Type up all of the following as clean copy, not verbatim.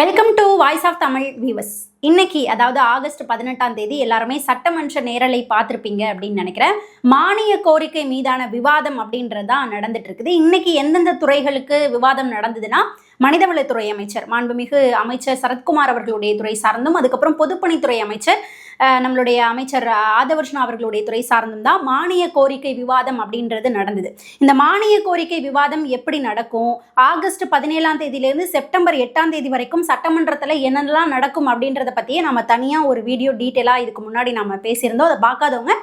Welcome to voice of Tamil viewers. இன்னைக்கு அதாவது August 18ஆம் தேதி எல்லாருமே சட்டமன்ற நேரலை பார்த்துருப்பீங்க அப்படின்னு நினைக்கிறேன். மானிய கோரிக்கை மீதான விவாதம் அப்படின்றதான் நடந்துட்டு இருக்குது. இன்னைக்கு எந்தெந்த துறைகளுக்கு விவாதம் நடந்ததுன்னா, மனிதவளத்துறை அமைச்சர் மாண்புமிகு அமைச்சர் சரத்குமார் அவர்களுடைய துறை சார்ந்தும், அதுக்கப்புறம் பொதுப்பணித்துறை அமைச்சர் நம்மளுடைய அமைச்சர் ஆதவர்ஷனா அவர்களுடைய துறை சார்ந்தும் தான் மானிய கோரிக்கை விவாதம் அப்படின்றது நடந்தது. இந்த மானிய கோரிக்கை விவாதம் எப்படி நடக்கும், ஆகஸ்ட் 17ஆம் தேதியிலிருந்து செப்டம்பர் 8ஆம் தேதி வரைக்கும் சட்டமன்றத்தில் என்னென்னலாம் நடக்கும் அப்படின்றத பற்றியே நம்ம தனியாக ஒரு வீடியோ டீட்டெயிலாக இதுக்கு முன்னாடி நம்ம பேசியிருந்தோம். அதை பார்க்காதவங்க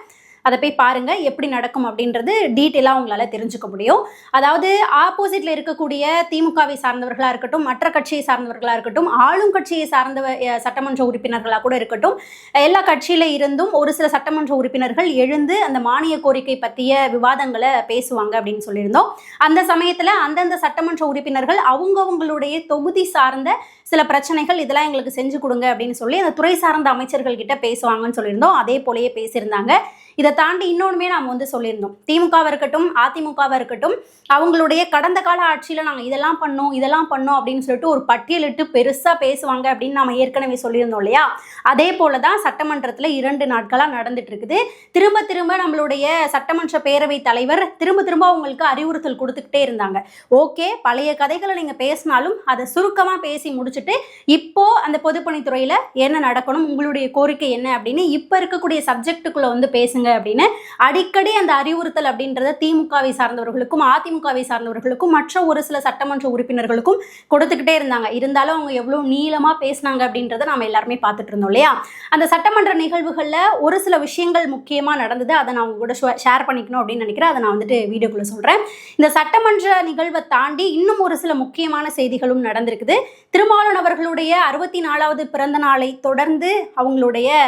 அதை போய் பாருங்க, எப்படி நடக்கும் அப்படின்றது டீட்டெயிலாக உங்களால தெரிஞ்சுக்க முடியும். அதாவது ஆப்போசிட்ல இருக்கக்கூடிய திமுகவை சார்ந்தவர்களா இருக்கட்டும், மற்ற கட்சியை சார்ந்தவர்களா இருக்கட்டும், ஆளும் கட்சியை சார்ந்த சட்டமன்ற உறுப்பினர்களாக கூட இருக்கட்டும், எல்லா கட்சியில இருந்தும் ஒரு சில சட்டமன்ற உறுப்பினர்கள் எழுந்து அந்த மானிய கோரிக்கை பற்றிய விவாதங்களை பேசுவாங்க அப்படின்னு சொல்லியிருந்தோம். அந்த சமயத்துல அந்தந்த சட்டமன்ற உறுப்பினர்கள் அவங்கவுங்களுடைய தொகுதி சார்ந்த சில பிரச்சனைகள் இதெல்லாம் எங்களுக்கு செஞ்சு கொடுங்க அப்படின்னு சொல்லி அந்த துறை சார்ந்த அமைச்சர்கள் கிட்ட பேசுவாங்கன்னு சொல்லியிருந்தோம். அதே போலயே பேசியிருந்தாங்க. இதை தாண்டி இன்னொன்றுமே நாம் சொல்லியிருந்தோம். திமுகவாக இருக்கட்டும், அதிமுகவாக இருக்கட்டும், அவங்களுடைய கடந்த கால ஆட்சியில் நாங்கள் இதெல்லாம் பண்ணோம் அப்படின்னு சொல்லிட்டு ஒரு பட்டியலிட்டு பெருசாக பேசுவாங்க அப்படின்னு நம்ம ஏற்கனவே சொல்லியிருந்தோம் இல்லையா? அதே போல தான் சட்டமன்றத்தில் 2 நாட்களாக நடந்துட்டு இருக்குது. திரும்ப திரும்ப நம்மளுடைய சட்டமன்ற பேரவைத் தலைவர் திரும்ப அவங்களுக்கு அறிவுறுத்தல் கொடுத்துக்கிட்டே இருந்தாங்க. ஓகே, பழைய கதைகளை நீங்கள் பேசினாலும் அதை சுருக்கமாக பேசி முடிச்சுட்டு இப்போ அந்த பொதுப்பணித்துறையில் என்ன நடக்கணும், உங்களுடைய கோரிக்கை என்ன அப்படின்னு இப்போ இருக்கக்கூடிய சப்ஜெக்டுக்குள்ளே பேசுங்க அப்படின்னு அடிக்கடி அந்த அறிவுறுத்தல் அப்படின்றத திமுகவை சார்ந்தவர்களுக்கும் அதிமுகவை சார்ந்தவர்களுக்கும் மற்ற ஒரு சில சட்டமன்ற உறுப்பினர்களுக்கும் கொடுத்துக்கிட்டே இருந்தாங்க. இருந்தாலும் அவங்க எவ்வளவு நீளமா பேசினாங்க அப்படின்றத நாம எல்லாருமே பார்த்துட்டு இருந்தோம் இல்லையா? அந்த சட்டமன்ற நிகழ்வுகள்ல ஒரு சில விஷயங்கள் முக்கியமா நடந்தது. அதை நான் உங்க கூட ஷேர் பண்ணிக்கணும் அப்படின்னு நினைக்கிறேன். அதை நான் வீடியோக்குள்ள சொல்றேன். இந்த சட்டமன்ற நிகழ்வை தாண்டி இன்னும் ஒரு சில முக்கியமான செய்திகளும் நடந்திருக்குது. திருமாவளவன் அவர்களுடைய 64வது பிறந்த நாளை தொடர்ந்து அவங்களுடைய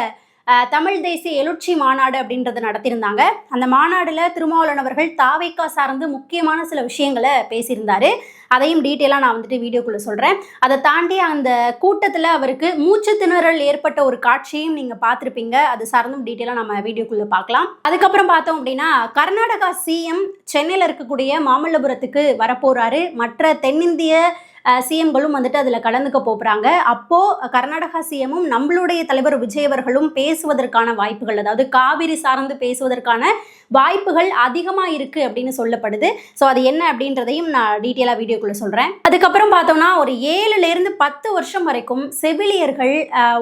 தமிழ் தேசிய எழுச்சி மாநாடு அப்படின்றத நடத்தியிருந்தாங்க. அந்த மாநாடுல திருமாவளவன் அவர்கள் தாவேக்கா சார்ந்து முக்கியமான சில விஷயங்களை பேசியிருந்தாரு. அதையும் டீட்டெயிலாக நான் வீடியோக்குள்ள சொல்றேன். அதை தாண்டி அந்த கூட்டத்தில் அவருக்கு மூச்சு திணறல் ஏற்பட்ட ஒரு காட்சியும் நீங்க பார்த்துருப்பீங்க. அது சார்ந்தும் டீட்டெயிலாக நம்ம வீடியோக்குள்ள பார்க்கலாம். அதுக்கப்புறம் பார்த்தோம் அப்படின்னா, கர்நாடகா சிஎம் சென்னையில் இருக்கக்கூடிய மாமல்லபுரத்துக்கு வரப்போறாரு. மற்ற தென்னிந்திய சிஎம்களும் அதில் கலந்துக்க போகிறாங்க. அப்போது கர்நாடகா சிஎம்மும் நம்மளுடைய தலைவர் விஜய் அவர்களும் பேசுவதற்கான வாய்ப்புகள், அதாவது காவிரி சார்ந்து பேசுவதற்கான வாய்ப்புகள் அதிகமாக இருக்குது அப்படின்னு சொல்லப்படுது. ஸோ அது என்ன அப்படின்றதையும் நான் டீட்டெயிலாக வீடியோக்குள்ளே சொல்கிறேன். அதுக்கப்புறம் பார்த்தோம்னா, ஒரு 7லேருந்து 10 வருஷம் வரைக்கும் செவிலியர்கள்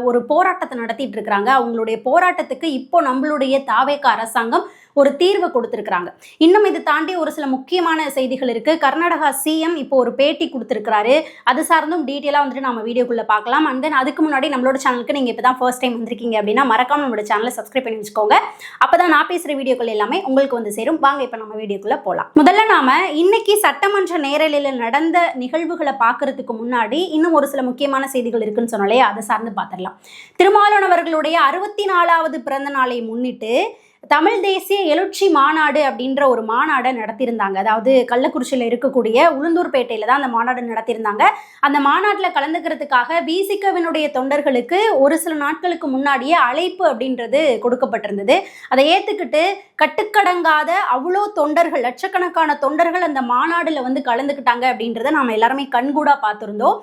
ஒரு போராட்டத்தை நடத்திட்டு இருக்கிறாங்க. அவங்களுடைய போராட்டத்துக்கு இப்போ நம்மளுடைய தாவேக அரசாங்கம் ஒரு தீர்வு கொடுத்திருக்கிறாங்க. இன்னும் இது தாண்டி ஒரு சில முக்கியமான செய்திகள் இருக்கு. கர்நாடகா சிஎம் இப்போ ஒரு பேட்டி கொடுத்திருக்கிறாரு. அது சார்ந்தும் டீட்டெயிலா நம்ம வீடியோக்குள்ள பார்க்கலாம். அண்ட் தென் அதுக்கு முன்னாடி நம்மளோட சேனலுக்கு நீங்க இப்பதான் ஃபர்ஸ்ட் டைம் வந்திருக்கீங்க அப்படின்னா மறக்காம நம்மளோட சேனலை சப்ஸ்கிரைப் பண்ணி வச்சுக்கோங்க. அப்பதான் நான் பேசுற வீடியோக்கள் எல்லாமே உங்களுக்கு சேரும். வாங்க இப்ப நம்ம வீடியோக்குள்ள போலாம். முதல்ல நாம இன்னைக்கு சட்டமன்ற நேரலையில் நடந்த நிகழ்வுகளை பார்க்கறதுக்கு முன்னாடி இன்னும் ஒரு சில முக்கியமான செய்திகள் இருக்குன்னு சொன்னாலே அதை சார்ந்து பார்த்துடலாம். திருமாவளவன் அவர்களுடைய 64வது பிறந்த நாளை முன்னிட்டு தமிழ் தேசிய எழுச்சி மாநாடு அப்படின்ற ஒரு மாநாடை நடத்தியிருந்தாங்க. அதாவது கள்ளக்குறிச்சியில் இருக்கக்கூடிய உளுந்தூர்பேட்டையில தான் அந்த மாநாடு நடத்தியிருந்தாங்க. அந்த மாநாட்டில் கலந்துக்கிறதுக்காக விசிகவினுடைய தொண்டர்களுக்கு ஒரு சில நாட்களுக்கு முன்னாடியே அழைப்பு அப்படின்றது கொடுக்கப்பட்டிருந்தது. அதை ஏற்றுக்கிட்டு கட்டுக்கடங்காத அவ்வளோ தொண்டர்கள், லட்சக்கணக்கான தொண்டர்கள் அந்த மாநாடுல கலந்துக்கிட்டாங்க அப்படின்றத நாம எல்லாருமே கண்கூடா பார்த்துருந்தோம்.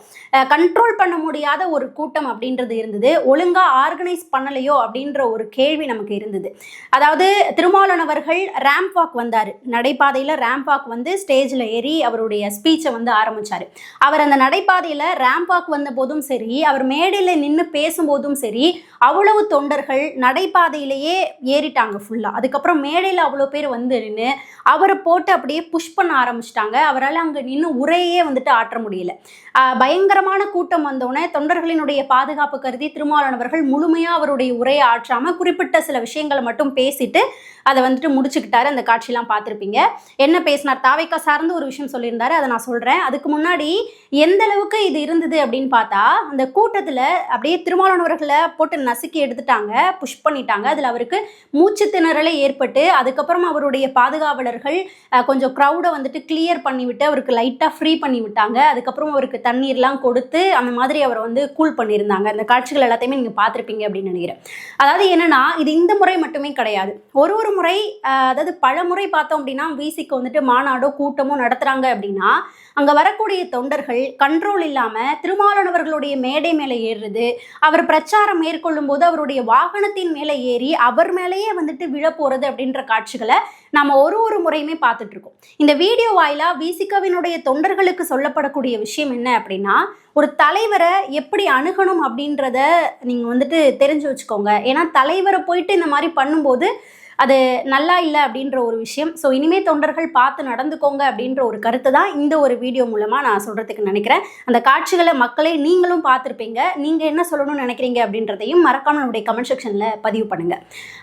கண்ட்ரோல் பண்ண முடியாத ஒரு கூட்டம் அப்படின்றது இருந்தது. ஒழுங்கா ஆர்கனைஸ் பண்ணலையோ அப்படின்ற ஒரு கேள்வி நமக்கு இருந்தது. அதாவது திருமாவளவன் அவர்கள் ரேம்ப் வாக் வந்தாரு. நடைபாதையில ரேம்ப் வாக் ஸ்டேஜ்ல ஏறி அவருடைய ஸ்பீச்சை ஆரம்பிச்சாரு. அவர் அந்த நடைபாதையில ரேம்ப் வாக் வந்த போதும் சரி, அவர் மேடையில நின்று பேசும்போதும் சரி, அவ்வளவு தொண்டர்கள் நடைபாதையிலேயே ஏறிட்டாங்க ஃபுல்லா. அதுக்கப்புறம் மேடையில அவ்வளவு பேர் நின்று அவரை போட்டு அப்படியே புஷ் பண்ண ஆரம்பிச்சிட்டாங்க. அவரால் அங்க நின்று உரையே ஆற்ற முடியல. பயங்கரமான கூட்டம் வந்தோடனே தொண்டர்களினுடைய பாதுகாப்பு கருதி திருமாவளவன் அவர்கள் முழுமையா அவருடைய உரையை ஆற்றாம குறிப்பிட்ட சில விஷயங்களை மட்டும் பேசிட்டு அதை முடிச்சுக்கிட்டாரு. அந்த காட்சியெல்லாம் பார்த்துருப்பீங்க. என்ன பேசினார், தாவேக்கா சார்ந்து ஒரு விஷயம் சொல்லியிருந்தாரு. அதை நான் சொல்றேன். அதுக்கு முன்னாடி எந்த அளவுக்கு இது இருந்தது அப்படின்னு பார்த்தா, அந்த கூட்டத்துல அப்படியே திருமாவளவன் அவர்களை போட்டு நசுக்கி எடுத்துட்டாங்க, புஷ் பண்ணிட்டாங்க. அதுல அவருக்கு மூச்சு திணறலே ஏற்பட்டு அதுக்கப்புறம் அவருடைய பாதுகாவலர்கள் கொஞ்சம் க்ரௌடை கிளியர் பண்ணிவிட்டு அவருக்கு லைட்டா ஃப்ரீ பண்ணி விட்டாங்க. அதுக்கப்புறம் அவருக்கு தண்ணீர்லாம் கொடுத்து அந்த மாதிரி அவர் கூல் பண்ணியிருந்தாங்க. அந்த காட்சிகள் எல்லாத்தையுமே நீங்க பார்த்துருப்பீங்க அப்படின்னு நினைக்கிறேன். அதாவது என்னன்னா, இது இந்த முறை மட்டுமே கிடையாது. ஒரு முறை, அதாவது பல முறை பார்த்தோம் அப்படின்னா விசிக்கு மாநாடோ கூட்டமோ நடத்துறாங்க அப்படின்னா அங்க வரக்கூடிய தொண்டர்கள் கண்ட்ரோல் இல்லாம திருமாவளவர்களுடைய மேடை மேலே ஏறுறது, அவர் பிரச்சாரம் மேற்கொள்ளும் போது அவருடைய வாகனத்தின் மேலே ஏறி அவர் மேலேயே வந்துட்டு விழ போறது அப்படின்ற காட்சிகளை நாம ஒரு முறையுமே பார்த்துட்டு இருக்கோம். இந்த வீடியோ வாயிலா விசிகவினுடைய தொண்டர்களுக்கு சொல்லப்படக்கூடிய விஷயம் என்ன அப்படின்னா, ஒரு தலைவரை எப்படி அணுகணும் அப்படின்றத நீங்க வந்துட்டு தெரிஞ்சு வச்சுக்கோங்க. ஏன்னா தலைவரை போயிட்டு இந்த மாதிரி பண்ணும்போது அது நல்லா இல்லை அப்படின்ற ஒரு விஷயம். ஸோ இனிமே தொண்டர்கள் பார்த்து நடந்துக்கோங்க அப்படின்ற ஒரு கருத்து தான் இந்த ஒரு வீடியோ மூலமாக நான் சொல்கிறதுக்கு நினைக்கிறேன். அந்த காட்சிகளை மக்களே நீங்களும் பார்த்துருப்பீங்க. நீங்கள் என்ன சொல்லணும்னு நினைக்கிறீங்க அப்படின்றதையும் மறக்காமல் நம்முடைய கமெண்ட் செக்ஷனில் பதிவு பண்ணுங்கள்.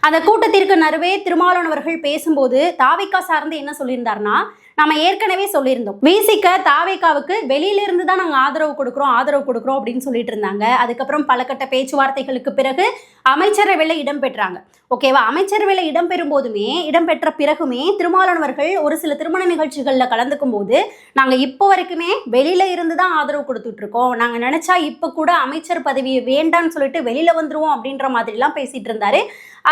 அந்த கூட்டத்திற்கு நடுவே திருமாவளவன் அவர்கள் பேசும்போது தாவேகா சார்ந்து என்ன சொல்லியிருந்தாருன்னா, நம்ம ஏற்கனவே சொல்லியிருந்தோம், விசிக தாவேகாவுக்கு வெளியிலிருந்து தான் நாங்கள் ஆதரவு கொடுக்குறோம் அப்படின்னு சொல்லிட்டு இருந்தாங்க. அதுக்கப்புறம் பல கட்ட பேச்சுவார்த்தைகளுக்கு பிறகு அமைச்சரவையில் இடம்பெற்றாங்க. ஓகேவா? அமைச்சரவையில் இடம்பெற்ற பிறகுமே திருமாவளவன் அவர்கள் ஒரு சில திருமண நிகழ்ச்சிகளில் கலந்துக்கும் போது நாங்கள் இப்போ வரைக்குமே வெளியில இருந்து தான் ஆதரவு கொடுத்துட்டு இருக்கோம், நாங்கள் நினைச்சா இப்போ கூட அமைச்சர் பதவியை வேண்டான்னு சொல்லிட்டு வெளியில வந்துருவோம் அப்படின்ற மாதிரிலாம் பேசிட்டு இருந்தாரு.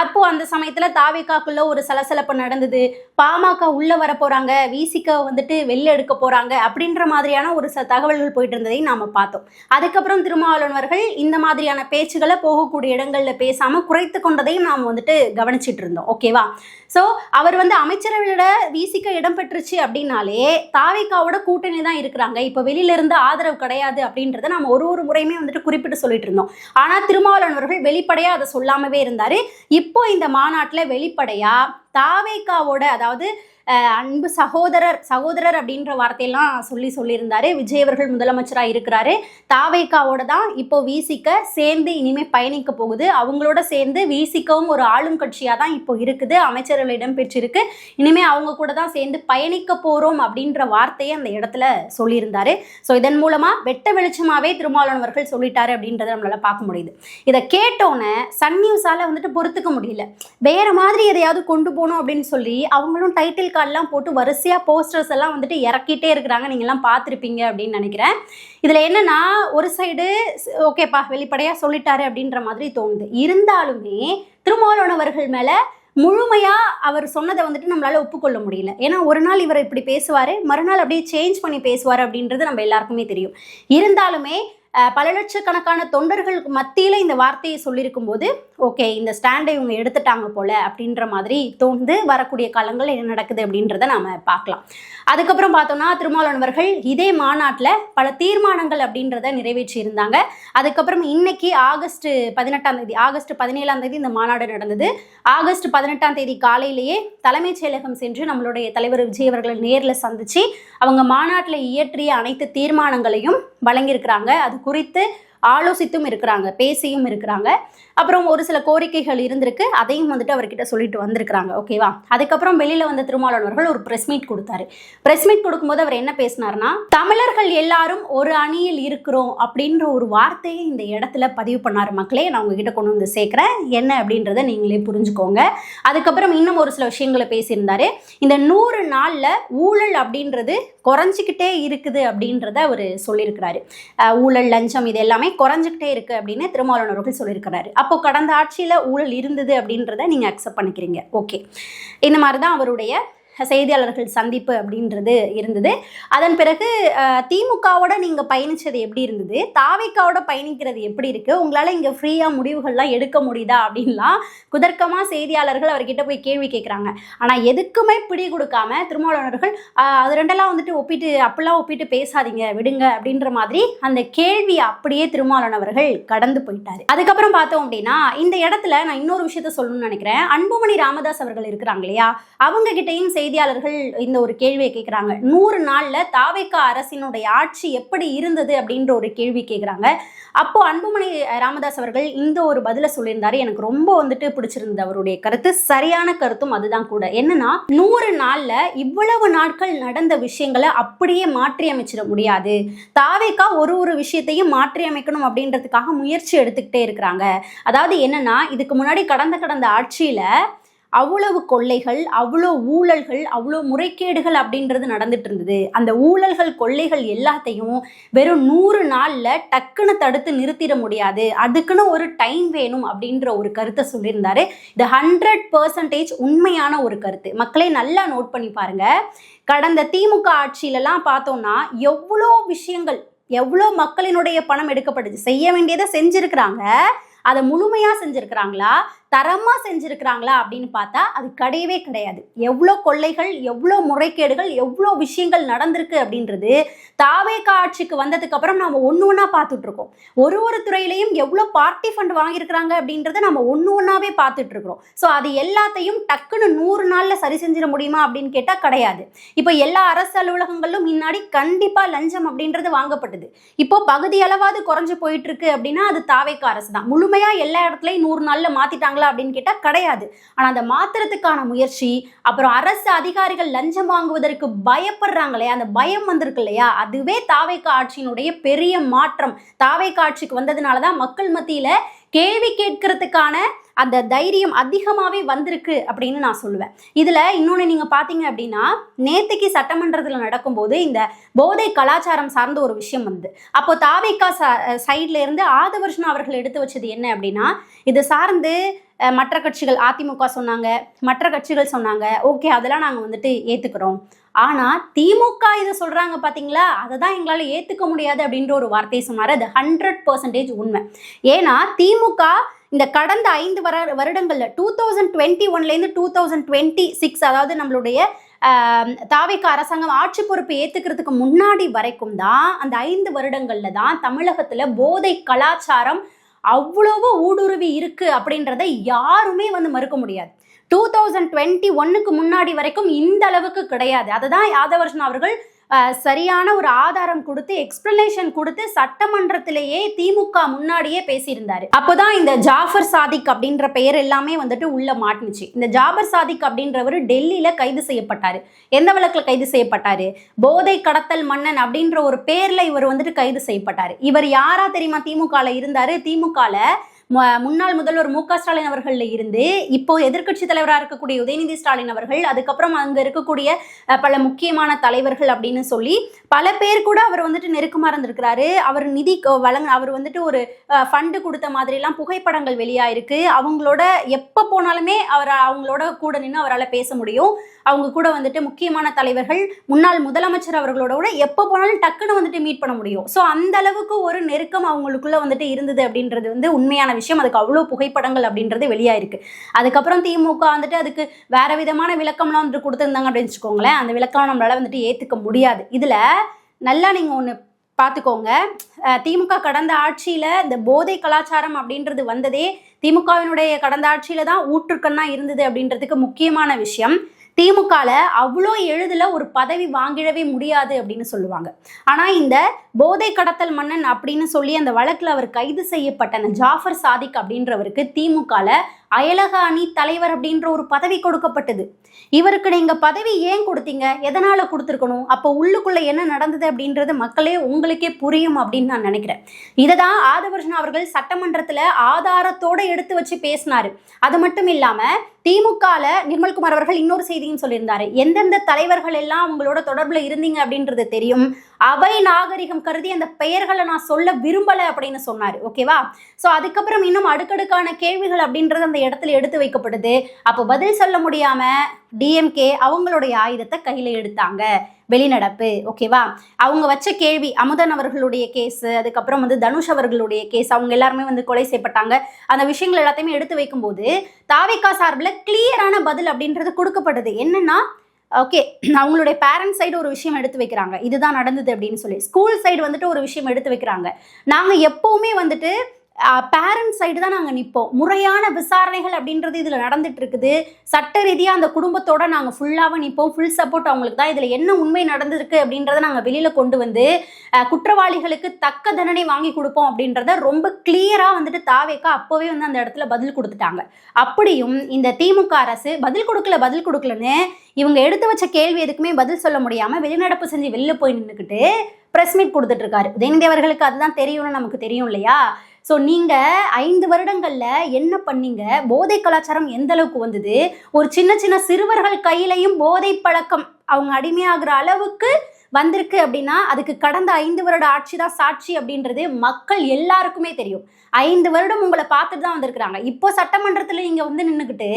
அப்போ அந்த சமயத்துல தாவேகாக்குள்ள ஒரு சலசலப்பு நடந்தது. பாமக உள்ள வர போறாங்க, விசிக வந்துட்டு வெளில எடுக்க போறாங்க அப்படின்ற மாதிரியான ஒரு சில தகவல்கள் போயிட்டு இருந்ததை நாம பார்த்தோம். அதுக்கப்புறம் திருமாவளவன் அவர்கள் இந்த மாதிரியான பேச்சுகளை போகக்கூடிய இடங்கள்ல பேசாம குறைத்து கொண்டதையும் நாம் வந்துட்டு கவனிச்சிட்டு இருந்தோம். ஓகேவா? ஸோ அவர் அமைச்சரவையோட விசிக இடம்பெற்றுச்சு அப்படின்னாலே தாவேகாவோட கூட்டணி தான் இருக்கிறாங்க, இப்போ வெளியில இருந்து ஆதரவு கிடையாது அப்படின்றத நம்ம ஒரு முறையுமே வந்துட்டு குறிப்பிட்டு சொல்லிட்டு இருந்தோம். ஆனா திருமாவளவன் அவர்கள் வெளிப்படையா அதை சொல்லாமவே இருந்தாரு. இப்போ இந்த மாநாட்டில் வெளிப்படையா தாவேகாவோட, அதாவது அன்பு சகோதரர் அப்படின்ற வார்த்தையெல்லாம் சொல்லியிருந்தாரு. விஜய் அவர்கள் முதலமைச்சராக இருக்கிறாரு, தாவேகாவோட தான் இப்போ விசிக சேர்ந்து இனிமே பயணிக்க போகுது, அவங்களோட சேர்ந்து விசிகவும் ஒரு ஆளும் கட்சியாக தான் இப்போ இருக்குது, அமைச்சர்கள் இடம்பெற்றிருக்கு, இனிமே அவங்க கூட தான் சேர்ந்து பயணிக்க போறோம் அப்படின்ற வார்த்தையை அந்த இடத்துல சொல்லியிருந்தாரு. ஸோ இதன் மூலமா வெட்ட வெளிச்சமாவே திருமாவளவன் அவர்கள் சொல்லிட்டாரு அப்படின்றத நம்மளால பார்க்க முடியுது. இதை கேட்டோன்னே சன் நியூஸால வந்துட்டு பொறுத்துக்க முடியல, வேற மாதிரி எதையாவது கொண்டு போகணும் அப்படின்னு சொல்லி அவங்களும் டைட்டில் கார்டெலாம் போட்டு வரிசையா போஸ்டர்ஸ் எல்லாம் வந்துட்டு இறக்கிட்டே இருக்கிறாங்க. நீங்க எல்லாம் பார்த்துருப்பீங்க அப்படின்னு நினைக்கிறேன். இதுல என்னன்னா, ஒரு சைடு ஓகேப்பா வெளிப்படையா சொல்லிட்டாரு அப்படின்ற மாதிரி தோணுது. இருந்தாலுமே திருமாவளவன் அவர்கள் மேல முழுமையா அவர் சொன்னதை வந்துட்டு நம்மளால ஒப்புக்கொள்ள முடியல. ஏன்னா ஒரு நாள் இவர் இப்படி பேசுவாரு, மறுநாள் அப்படியே சேஞ்ச் பண்ணி பேசுவாரு அப்படின்றது நம்ம எல்லாருக்குமே தெரியும். இருந்தாலுமே பல லட்சக்கணக்கான தொண்டர்களுக்கு மத்தியில் இந்த வார்த்தையை சொல்லியிருக்கும் போது ஓகே, இந்த ஸ்டாண்டை இவங்க எடுத்துட்டாங்க போல அப்படின்ற மாதிரி தோன்று வரக்கூடிய காலங்கள் என்ன நடக்குது அப்படின்றத நாம பார்க்கலாம். அதுக்கப்புறம் பார்த்தோம்னா திருமாவளவன் அவர்கள் இதே மாநாட்டில் பல தீர்மானங்கள் அப்படின்றத நிறைவேற்றி இருந்தாங்க. அதுக்கப்புறம் இன்னைக்கு ஆகஸ்ட் 17 இந்த மாநாடு நடந்தது. ஆகஸ்ட் 18 காலையிலேயே தலைமைச் செயலகம் சென்று நம்மளுடைய தலைவர் விஜய் அவர்களை நேரில் சந்திச்சு அவங்க மாநாட்டில் இயற்றிய அனைத்து தீர்மானங்களையும் வழங்கியிருக்கிறாங்க. அது குறித்து ஆலோசித்தும் இருக்கிறாங்க, பேசியும் இருக்கிறாங்க. அப்புறம் ஒரு சில கோரிக்கைகள் இருந்திருக்கு, அதையும் வந்துட்டு அவர்கிட்ட சொல்லிட்டு வந்திருக்கிறாங்க. ஓகேவா? அதுக்கப்புறம் வெளியில வந்த திருமாவளவன் அவர்கள் ஒரு பிரஸ் மீட் கொடுத்தாரு. பிரஸ் மீட் கொடுக்கும்போது அவர் என்ன பேசினார்னா, தமிழர்கள் எல்லாரும் ஒரு அணியில் இருக்கிறோம் அப்படின்ற ஒரு வார்த்தையை இந்த இடத்துல பதிவு பண்ணாரு. மக்களே, நான் உங்ககிட்ட கொண்டு வந்து சேர்க்கிறேன், என்ன அப்படின்றத நீங்களே புரிஞ்சுக்கோங்க. அதுக்கப்புறம் இன்னும் ஒரு சில விஷயங்களை பேசியிருந்தாரு. இந்த 100 நாள்ல ஊழல் அப்படின்றது குறைஞ்சிக்கிட்டே இருக்குது அப்படின்றத அவர் சொல்லியிருக்கிறாரு. ஊழல், லஞ்சம் இது எல்லாமே குறைஞ்சிக்கிட்டே இருக்கு அப்படின்னு திருமாவளவன் அவர்கள் சொல்லியிருக்கிறாரு. அப்போ கடந்த ஆட்சியில ஊழல் இருந்தது அப்படின்றத நீங்க அக்செப்ட் பண்ணிக்கிறீங்க. ஓகே, இந்த மாதிரி தான் அவருடைய செய்தியாளர்கள் சந்திப்பு அப்படின்றது இருந்தது. அதன் பிறகு திமுகவோட நீங்கள் பயணித்தது எப்படி இருந்தது, தாவேகாவோட பயணிக்கிறது எப்படி இருக்குது, உங்களால் இங்கே ஃப்ரீயாக முடிவுகள்லாம் எடுக்க முடியுதா அப்படின்லாம் குதர்க்கமாக செய்தியாளர்கள் அவர்கிட்ட போய் கேள்வி கேட்குறாங்க. ஆனால் எதுக்குமே பிடி கொடுக்காம திருமாவளவர்கள் அது ரெண்டெல்லாம் வந்துட்டு அப்படிலாம் ஒப்பிட்டு பேசாதீங்க, விடுங்க அப்படின்ற மாதிரி அந்த கேள்வி அப்படியே திருமாவளவன் அவர்கள் கடந்து போயிட்டாரு. அதுக்கப்புறம் பார்த்தோம் அப்படின்னா இந்த இடத்துல நான் இன்னொரு விஷயத்த சொல்லணும்னு நினைக்கிறேன். அன்புமணி ராமதாஸ் அவர்கள் இருக்கிறாங்க இல்லையா, அவங்க கிட்டையும் செய்தியாளர்கள் இந்த ஒரு கேள்வியை கேட்குறாங்க. 100 நாள்ல தாவேகா அரசினுடைய ஆட்சி எப்படி இருந்தது அப்படின்ற ஒரு கேள்வி கேட்குறாங்க. அப்போ அன்புமணி ராமதாஸ் அவர்கள் இந்த ஒரு பதில சொல்லியிருந்தாரு. எனக்கு ரொம்ப வந்துட்டு பிடிச்சிருந்தது அவருடைய கருத்து, சரியான கருத்தும் அதுதான் கூட. என்னன்னா 100 நாள்ல இவ்வளவு நாட்கள் நடந்த விஷயங்களை அப்படியே மாற்றி அமைச்சிட முடியாது. தாவேகா ஒரு விஷயத்தையும் மாற்றி அமைக்கணும் அப்படின்றதுக்காக முயற்சி எடுத்துக்கிட்டே இருக்கிறாங்க. அதாவது என்னன்னா, இதுக்கு முன்னாடி கடந்த ஆட்சியில அவ்வளவு கொள்ளைகள், அவ்வளோ ஊழல்கள், அவ்வளோ முறைகேடுகள் அப்படின்றது நடந்துட்டு இருந்தது. அந்த ஊழல்கள் கொள்ளைகள் எல்லாத்தையும் வெறும் 100 நாள்ல டக்குன்னு தடுத்து நிறுத்திட முடியாது, அதுக்குன்னு ஒரு டைம் வேணும் அப்படின்ற ஒரு கருத்தை சொல்லியிருந்தாரு. இது 100% உண்மையான ஒரு கருத்து. மக்களே நல்லா நோட் பண்ணி பாருங்க. கடந்த திமுக ஆட்சியிலலாம் பார்த்தோம்னா எவ்வளோ விஷயங்கள், எவ்வளோ மக்களினுடைய பணம் எடுக்கப்படுது. செய்ய வேண்டியதை செஞ்சிருக்கிறாங்க, அதை முழுமையா செஞ்சிருக்கிறாங்களா, தரமா செஞ்சிருக்கிறாங்களா அப்படின்னு பார்த்தா அது கிடையவே கிடையாது. எவ்வளோ கொள்ளைகள், எவ்வளோ முறைகேடுகள், எவ்வளோ விஷயங்கள் நடந்திருக்கு அப்படின்றது தாவேக ஆட்சிக்கு வந்ததுக்கு அப்புறம் நம்ம ஒன்று ஒன்றா பார்த்துட்டு இருக்கோம். ஒரு துறையிலையும் எவ்வளோ பார்ட்டி ஃபண்ட் வாங்கியிருக்கிறாங்க அப்படின்றத நம்ம ஒன்று ஒன்றாவே பார்த்துட்டு இருக்கிறோம். ஸோ அது எல்லாத்தையும் டக்குன்னு 100 நாளில் சரி செஞ்சிட முடியுமா அப்படின்னு கேட்டால் கிடையாது. இப்போ எல்லா அரசு அலுவலகங்களிலும் முன்னாடி கண்டிப்பாக லஞ்சம் அப்படின்றது வாங்கப்பட்டது. இப்போ பகுதி அளவாவது குறைஞ்சு போயிட்டு இருக்கு அப்படின்னா அது தாவேக அரசு தான். முழுமையா எல்லா இடத்துலையும் 100 நாளில் மாத்திட்டாங்க அப்படின்னு கேட்டா கிடையாது. ஆனா அந்த மாத்திரத்துக்கான முயற்சி, அப்புறம் அரசு அதிகாரிகள் லஞ்சம் வாங்குவதற்கு பயப்படுறாங்களே, அந்த பயம் வந்திருக்கு இல்லையா, அதுவே தாவேக ஆட்சியினுடைய பெரிய மாற்றம். தாவேக ஆட்சிக்கு வந்ததுனாலதான் மக்கள் மத்தியில கேள்வி கேட்கறதுக்கான அந்த தைரியம் அதிகமாகவே வந்திருக்கு அப்படின்னு நான் சொல்லுவேன். இதில் இன்னொன்று நீங்கள் பார்த்தீங்க அப்படின்னா, நேற்றுக்கு சட்டமன்றத்தில் நடக்கும்போது இந்த போதை கலாச்சாரம் சார்ந்த ஒரு விஷயம் வந்து, அப்போ தாவேகா சைட்ல இருந்து ஆதவர்ஷன் அவர்கள் எடுத்து வச்சது என்ன அப்படின்னா, இது சார்ந்து மற்ற கட்சிகள், அதிமுக சொன்னாங்க, மற்ற கட்சிகள் சொன்னாங்க, ஓகே அதெல்லாம் நாங்கள் வந்துட்டு ஏற்றுக்கிறோம். ஆனால் திமுக இதை சொல்கிறாங்க பார்த்தீங்களா, அதை தான் எங்களால் ஏற்றுக்க முடியாது அப்படின்ற ஒரு வார்த்தையை சொன்னார். அது 100% உண்மை. ஏன்னா திமுக இந்த கடந்த 5 வருடங்களில் 2021லேருந்து 2026, அதாவது நம்மளுடைய தாவேக அரசாங்கம் ஆட்சி பொறுப்பு ஏற்றுக்கிறதுக்கு முன்னாடி வரைக்கும் தான், அந்த 5 வருடங்களில் தான் தமிழகத்தில் போதை கலாச்சாரம் அவ்வளவு ஊடுருவி இருக்கு அப்படின்றத யாருமே வந்து மறுக்க முடியாது. 2021க்கு முன்னாடி வரைக்கும் இந்த அளவுக்கு கிடையாது. அதுதான் யாதவர்ஷன் அவர்கள் சரியான ஒரு ஆதாரம் கொடுத்து, எக்ஸ்பிளனேஷன் கொடுத்து சட்டமன்றத்திலேயே திமுக முன்னாடியே பேசியிருந்தாரு. அப்போதான் இந்த ஜாஃபர் சாதிக் அப்படின்ற பெயர் எல்லாமே வந்துட்டு உள்ள மாட்டுச்சு. இந்த ஜாபர் சாதிக் அப்படின்றவர் டெல்லியில கைது செய்யப்பட்டாரு. எந்த வழக்குல கைது செய்யப்பட்டாரு? போதை கடத்தல் மன்னன் அப்படின்ற ஒரு பேர்ல இவர் வந்துட்டு கைது செய்யப்பட்டாரு. இவர் யாரா தெரியுமா? திமுகல இருந்தாரு. திமுகல முன்னாள் முதல்வர் மு.க. ஸ்டாலின் அவர்கள்ல இருந்து இப்போ எதிர்க்கட்சி தலைவராக இருக்கக்கூடிய உதயநிதி ஸ்டாலின் அவர்கள், அதுக்கப்புறம் அங்க இருக்கக்கூடிய பல முக்கியமான தலைவர்கள் அப்படின்னு சொல்லி பல பேர் கூட அவர் வந்துட்டு நெருக்கமா இருந்திருக்கிறாரு. அவர் நிதி அவர் வந்துட்டு ஒரு ஃபண்டு கொடுத்த மாதிரி எல்லாம் புகைப்படங்கள் வெளியாயிருக்கு. அவங்களோட எப்ப போனாலுமே அவங்களோட கூட நின்று அவரால் பேச முடியும். அவங்க கூட வந்துட்டு முக்கியமான தலைவர்கள், முன்னாள் முதலமைச்சர் அவர்களோட கூட எப்போ போனாலும் டக்குன்னு வந்துட்டு மீட் பண்ண முடியும். ஸோ அந்த அளவுக்கு ஒரு நெருக்கம் அவங்களுக்குள்ள வந்துட்டு இருந்தது அப்படின்றது வந்து உண்மையான விஷயம். அதுக்கு அவ்வளோ புகைப்படங்கள் அப்படின்றது வெளியாயிருக்கு. அதுக்கப்புறம் திமுக வந்துட்டு அதுக்கு வேற விதமான விளக்கம்லாம் வந்துட்டு கொடுத்துருந்தாங்க அப்படின்னு வச்சுக்கோங்களேன். அந்த விளக்கம் நம்மளால வந்துட்டு ஏற்றுக்க முடியாது. இதுல நல்லா நீங்க ஒன்று பார்த்துக்கோங்க. திமுக கடந்த ஆட்சியில இந்த போதை கலாச்சாரம் அப்படின்றது வந்ததே திமுகவினுடைய கடந்த ஆட்சியில தான் ஊற்றுக்கண்ணா இருந்தது அப்படின்றதுக்கு முக்கியமான விஷயம். திமுகல அவ்வளோ எளிதில் ஒரு பதவி வாங்கிடவே முடியாது அப்படின்னு சொல்லுவாங்க. ஆனால் இந்த போதை கடத்தல் மன்னன் அப்படின்னு சொல்லி அந்த வழக்கில் அவர் கைது செய்யப்பட்ட அந்த ஜாஃபர் சாதிக் அப்படின்றவருக்கு திமுகல அயலக அணி தலைவர் அப்படின்ற ஒரு பதவி கொடுக்கப்பட்டது. இவருக்கு நீங்க பதவி ஏன் கொடுத்தீங்க? எதனால கொடுத்துருக்கணும்? அப்போ உள்ளுக்குள்ள என்ன நடந்தது அப்படின்றது மக்களே உங்களுக்கே புரியும் அப்படின்னு நான் நினைக்கிறேன். இதை தான் ஆதவர்ஷன் அவர்கள் சட்டமன்றத்தில் ஆதாரத்தோட எடுத்து வச்சு பேசினாரு. அது மட்டும் இல்லாம திமுகல நிர்மல்குமார் அவர்கள் இன்னொரு செய்தியும் சொல்லியிருந்தாரு. எந்தெந்த தலைவர்கள் எல்லாம் உங்களோட தொடர்புல இருந்தீங்க அப்படின்றது தெரியும், அவை நாகரிகம் கருதி அந்த பெயர்களை நான் சொல்ல விரும்பல அப்படின்னு சொன்னாரு. ஓகேவா? ஸோ அதுக்கப்புறம் இன்னும் அடுக்கடுக்கான கேள்விகள் அப்படின்றது அந்த இடத்துல எடுத்து வைக்கப்படுது. அப்போ பதில் சொல்ல முடியாம டிஎம்கே அவங்களுடைய ஆயுதத்தை கையில எடுத்தாங்க. வெளிநடப்பு. ஓகேவா? அவங்க வச்ச கேள்வி, அமுதன் அவர்களுடைய கேஸ், அதுக்கப்புறம் வந்து தனுஷ் அவர்களுடைய கேஸ், அவங்க எல்லாருமே வந்து கொலை செய்யப்பட்டாங்க. அந்த விஷயங்கள் எல்லாத்தையுமே எடுத்து வைக்கும்போது தாவேகா சார்பில் கிளியரான பதில் அப்படின்றது கொடுக்கப்பட்டது. என்னன்னா, ஓகே அவங்களுடைய பேரண்ட்ஸ் சைடு ஒரு விஷயம் எடுத்து வைக்கிறாங்க, இதுதான் நடந்தது அப்படின்னு சொல்லி. ஸ்கூல் சைடு வந்துட்டு ஒரு விஷயம் எடுத்து வைக்கிறாங்க. நாங்கள் எப்போவுமே வந்துட்டு பேரண்ட்ஸ் சைடு தான் நாங்கள் நிற்போம். முறையான விசாரணைகள் அப்படின்றது இதில் நடந்துட்டு இருக்குது. சட்ட ரீதியாக அந்த குடும்பத்தோட நாங்கள் ஃபுல்லாக நிற்போம். ஃபுல் சப்போர்ட் அவங்களுக்கு தான். இதில் என்ன உண்மை நடந்திருக்கு அப்படின்றத நாங்கள் வெளியில் கொண்டு வந்து குற்றவாளிகளுக்கு தக்க தண்டனை வாங்கி கொடுப்போம் அப்படின்றத ரொம்ப கிளியராக வந்துட்டு தாவேகா அப்போவே வந்து அந்த இடத்துல பதில் கொடுத்துட்டாங்க. அப்படியும் இந்த திமுக அரசு பதில் கொடுக்கலன்னு இவங்க எடுத்து வச்ச கேள்வி எதுக்குமே பதில் சொல்ல முடியாமல் வெளிநடப்பு செஞ்சு வெளில போய் நின்றுக்கிட்டு பிரஸ் மீட் கொடுத்துட்டு இருக்காரு. உதயநிதி அவர்களுக்கு அதுதான் தெரியும்னு நமக்கு தெரியும் இல்லையா? ஸோ நீங்கள் 5 வருடங்களில் என்ன பண்ணீங்க? போதை கலாச்சாரம் எந்த அளவுக்கு வந்தது? ஒரு சின்ன சின்ன சிறுவர்கள் கையிலையும் போதை பழக்கம் அவங்க அடிமையாகிற அளவுக்கு வந்திருக்கு அப்படின்னா அதுக்கு கடந்த 5 வருட ஆட்சி தான் சாட்சி அப்படின்றது மக்கள் எல்லாருக்குமே தெரியும். 5 வருடம் உங்களை பார்த்துட்டு தான் வந்திருக்கிறாங்க. இப்போ சட்டமன்றத்தில் நீங்கள் வந்து நின்றுக்கிட்டு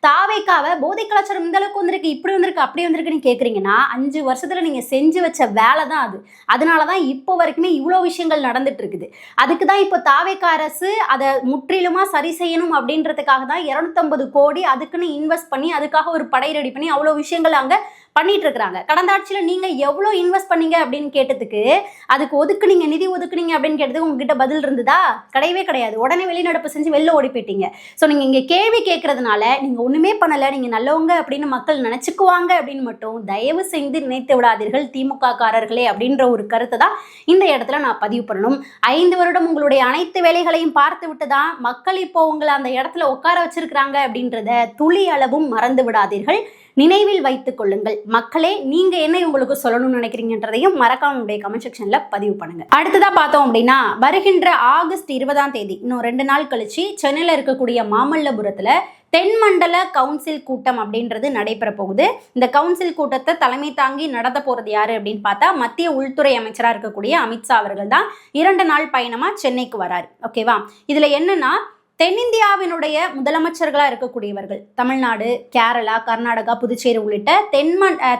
தாவேக்காவை போதை கலாச்சாரம் இந்த அளவுக்கு வந்திருக்கு, இப்படி வந்திருக்கு, அப்படி வந்திருக்குன்னு கேட்குறீங்கன்னா 5 வருஷத்தில் நீங்கள் செஞ்சு வச்ச வேலை தான் அது. அதனால தான் இப்போ வரைக்குமே இவ்வளோ விஷயங்கள் நடந்துட்டு இருக்குது. அதுக்கு தான் இப்போ தாவேக்கா அரசு அதை முற்றிலுமாக சரி செய்யணும் அப்படின்றதுக்காக தான் 250 கோடி அதுக்குன்னு இன்வெஸ்ட் பண்ணி அதுக்காக ஒரு படை ரெடி பண்ணி அவ்வளோ விஷயங்கள் அங்கே பண்ணிட்டு இருக்கிறாங்க. கடந்த ஆட்சியில் நீங்க எவ்வளவு இன்வெஸ்ட் பண்ணீங்க அப்படின்னு கேட்டதுக்கு, அதுக்கு ஒதுக்குனீங்க, நிதி ஒதுக்குனீங்க அப்படின்னு கேட்டதுக்கு உங்ககிட்ட பதில் இருந்ததா? கிடையவே கிடையாது. உடனே வெளிநடப்பு செஞ்சு வெளில ஓடி போயிட்டீங்க. ஸோ நீங்க இங்க கேள்வி கேட்கறதுனால நீங்க ஒண்ணுமே பண்ணல, நீங்க நல்லவங்க அப்படின்னு மக்கள் நினைச்சுக்குவாங்க அப்படின்னு மட்டும் தயவு செய்து நினைத்து விடாதீர்கள் திமுக காரர்களே அப்படின்ற ஒரு கருத்தை தான் இந்த இடத்துல நான் பதிவு பண்ணணும். 5 வருடம் உங்களுடைய அனைத்து வேலைகளையும் பார்த்து விட்டு தான் மக்கள் இப்போ உங்களை அந்த இடத்துல உட்கார வச்சிருக்கிறாங்க அப்படின்றத துளி அளவும் மறந்து விடாதீர்கள். நினைவில் வைத்துக் கொள்ளுங்கள். மக்களே, நீங்க என்ன உங்களுக்கு சொல்லணும்னு நினைக்கிறீங்கன்றதையும் மறக்காம உங்களுடைய கமெண்ட் செக்ஷன்ல பதிவு பண்ணுங்க. அடுத்ததா பார்த்தோம் அப்படின்னா, வருகின்ற ஆகஸ்ட் 20ஆம் தேதி இன்னும் 2 நாள் கழிச்சு சென்னையில இருக்கக்கூடிய மாமல்லபுரத்துல தென்மண்டல கவுன்சில் கூட்டம் அப்படின்றது நடைபெற போகுது. இந்த கவுன்சில் கூட்டத்தை தலைமை தாங்கி நடத்த போறது யாரு அப்படின்னு பார்த்தா மத்திய உள்துறை அமைச்சராக இருக்கக்கூடிய அமித்ஷா அவர்கள் தான் 2 நாள் பயணமா சென்னைக்கு வராரு. ஓகேவா? இதுல என்னன்னா, தென்னிந்தியாவினுடைய முதலமைச்சர்களாக இருக்கக்கூடியவர்கள் தமிழ்நாடு, கேரளா, கர்நாடகா, புதுச்சேரி உள்ளிட்ட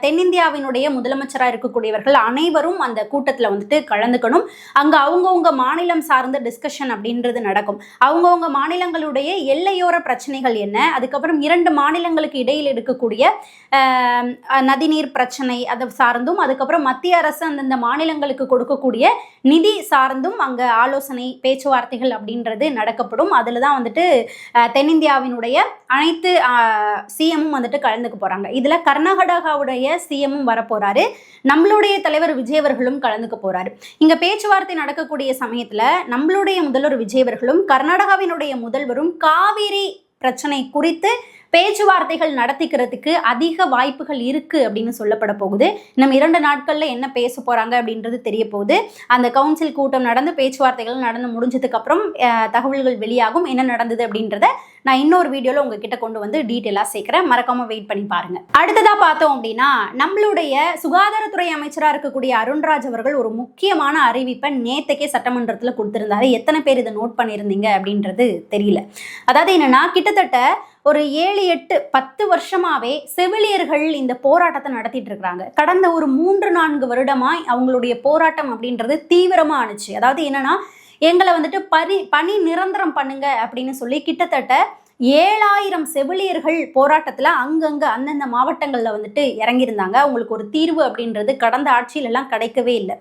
தென்னிந்தியாவினுடைய முதலமைச்சராக இருக்கக்கூடியவர்கள் அனைவரும் அந்த கூட்டத்தில் வந்துட்டு கலந்துக்கணும். அங்கே அவங்கவுங்க மாநிலம் சார்ந்த டிஸ்கஷன் அப்படின்றது நடக்கும். அவங்கவுங்க மாநிலங்களுடைய எல்லையோர பிரச்சனைகள் என்ன, அதுக்கப்புறம் 2 மாநிலங்களுக்கு இடையில் இருக்கக்கூடிய நதிநீர் பிரச்சனை அதை சார்ந்தும், அதுக்கப்புறம் மத்திய அரசு அந்தந்த மாநிலங்களுக்கு கொடுக்கக்கூடிய நிதி சார்ந்தும் அங்கே ஆலோசனை பேச்சுவார்த்தைகள் அப்படின்றது நடக்கப்படும். அதில் தான் வந்துட்டு தென்னிந்தியாவினுடைய அனைத்து சிஎம்மும் வந்துட்டு கலந்துக்க போறாங்க. இதுல கர்நாடகாவுடைய சிஎம்மும் வரப்போறாரு. நம்மளுடைய தலைவர் விஜய் அவர்களும் கலந்துக்க போறாரு. இங்க பேச்சுவார்த்தை நடக்கக்கூடிய சமயத்துல நம்மளுடைய முதல்வர் விஜய் அவர்களும் கர்நாடகாவினுடைய முதல்வரும் காவிரி பிரச்சனை குறித்து பேச்சுவார்த்தைகள் நடத்திக்கிறதுக்கு அதிக வாய்ப்புகள் இருக்கு அப்படின்னு சொல்லப்பட போகுது. நம்ம 2 நாட்கள்ல என்ன பேச போறாங்க அப்படின்றது தெரிய போகுது. அந்த கவுன்சில் கூட்டம் நடந்து பேச்சுவார்த்தைகள் நடந்து முடிஞ்சதுக்கு அப்புறம் தகவல்கள் வெளியாகும். என்ன நடந்தது அப்படின்றத நான் இன்னொரு வீடியோல உங்ககிட்ட கொண்டு வந்து டீட்டெயிலா சேர்க்கிறேன். மறக்காம வெயிட் பண்ணி பாருங்க. அடுத்ததா பார்த்தோம் அப்படின்னா, நம்மளுடைய சுகாதாரத்துறை அமைச்சராக இருக்கக்கூடிய அருண்ராஜ் அவர்கள் ஒரு முக்கியமான அறிவிப்பை நேத்தைக்கே சட்டமன்றத்தில் கொடுத்திருந்தாரு. எத்தனை பேர் இதை நோட் பண்ணியிருந்தீங்க அப்படின்றது தெரியல. அதாவது என்னன்னா, கிட்டத்தட்ட ஒரு 7, 8, 10 வருஷமாவே செவிலியர்கள் இந்த போராட்டத்தை நடத்திட்டு இருக்கிறாங்க. கடந்த ஒரு 3-4 வருடமாய் அவங்களுடைய போராட்டம் அப்படின்றது தீவிரமா ஆணுச்சு. அதாவது என்னன்னா, எங்களை வந்துட்டு பணி நிரந்தரம் பண்ணுங்க அப்படின்னு சொல்லி கிட்டத்தட்ட 7000 செவிலியர்கள் போராட்டத்தில் அங்கங்கே அந்தந்த மாவட்டங்களில் வந்துட்டு இறங்கியிருந்தாங்க. அவங்களுக்கு ஒரு தீர்வு அப்படின்றது கடந்த ஆட்சியிலெல்லாம் கிடைக்கவே இல்லை.